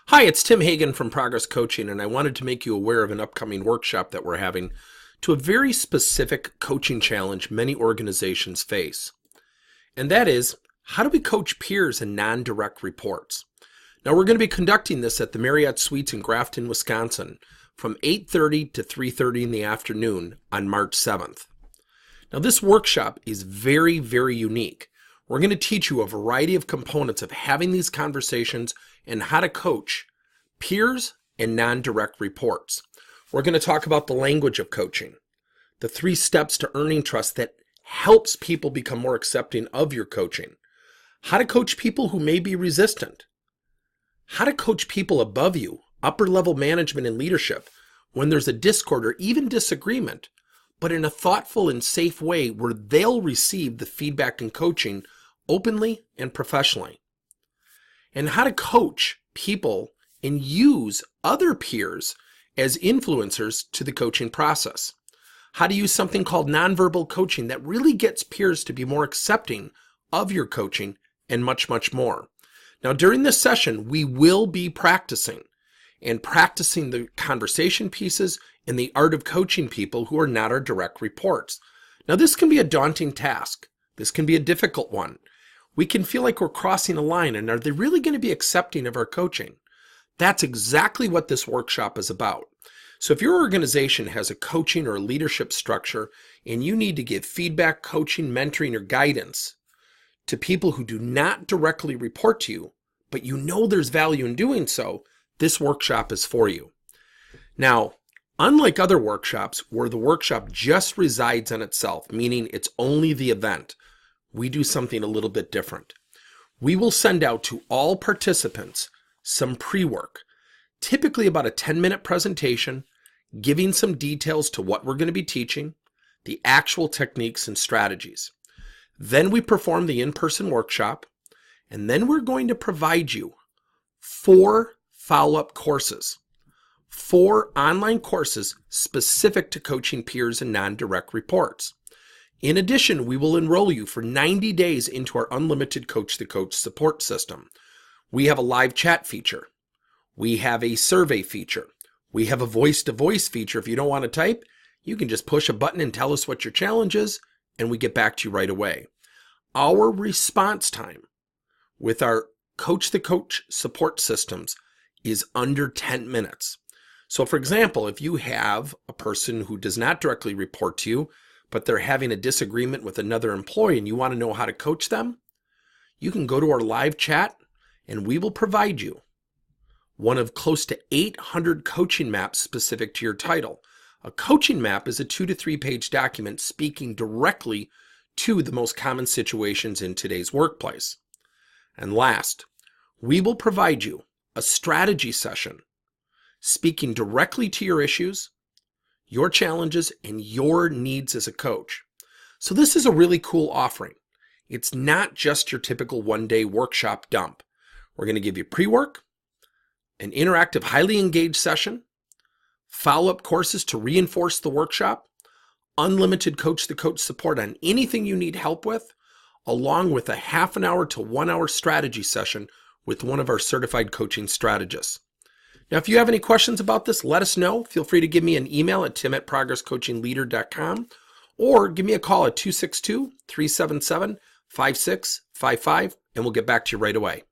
Hi, it's Tim Hagen from Progress Coaching, and I wanted to make you aware of an upcoming workshop that we're having to a very specific coaching challenge many organizations face. And that is, how do we coach peers in non-direct reports? Now, we're going to be conducting this at the Marriott Suites in Grafton, Wisconsin from 8:30 to 3:30 in the afternoon on March 7th. Now, this workshop is very, very unique. We're going to teach you a variety of components of having these conversations and how to coach peers and non-direct reports. We're going to talk about the language of coaching, the 3 steps to earning trust that helps people become more accepting of your coaching, how to coach people who may be resistant, how to coach people above you, upper level management and leadership, when there's a discord or even disagreement, but in a thoughtful and safe way where they'll receive the feedback and coaching openly and professionally. And how to coach people and use other peers as influencers to the coaching process. How to use something called nonverbal coaching that really gets peers to be more accepting of your coaching, and much, much more. Now, during this session, we will be practicing the conversation pieces and the art of coaching people who are not our direct reports. Now, this can be a daunting task. This can be a difficult one. We can feel like we're crossing a line, and are they really going to be accepting of our coaching? That's exactly what this workshop is about. So if your organization has a coaching or a leadership structure and you need to give feedback, coaching, mentoring, or guidance to people who do not directly report to you, but you know there's value in doing so, this workshop is for you. Now, unlike other workshops where the workshop just resides on itself, meaning it's only the event, we do something a little bit different. We will send out to all participants some pre-work, typically about a 10-minute presentation, giving some details to what we're going to be teaching, the actual techniques and strategies. Then we perform the in-person workshop, and then we're going to provide you 4 follow-up courses, 4 online courses specific to coaching peers and non-direct reports. In addition, we will enroll you for 90 days into our unlimited coach-to-coach support system. We have a live chat feature. We have a survey feature. We have a voice-to-voice feature. If you don't want to type, you can just push a button and tell us what your challenge is, and we get back to you right away. Our response time with our coach-to-coach support systems is under 10 minutes. So for example, if you have a person who does not directly report to you, but they're having a disagreement with another employee and you want to know how to coach them, you can go to our live chat and we will provide you one of close to 800 coaching maps specific to your title. A coaching map is a 2 to 3 page document speaking directly to the most common situations in today's workplace. And last, we will provide you a strategy session speaking directly to your issues, your challenges, and your needs as a coach. So this is a really cool offering. It's not just your typical one-day workshop dump. We're going to give you pre-work, an interactive, highly engaged session, follow-up courses to reinforce the workshop, unlimited coach-to-coach support on anything you need help with, along with a half an hour to 1 hour strategy session with one of our certified coaching strategists. Now, if you have any questions about this, let us know. Feel free to give me an email at tim@progresscoachingleader.com or give me a call at 262-377-5655 and we'll get back to you right away.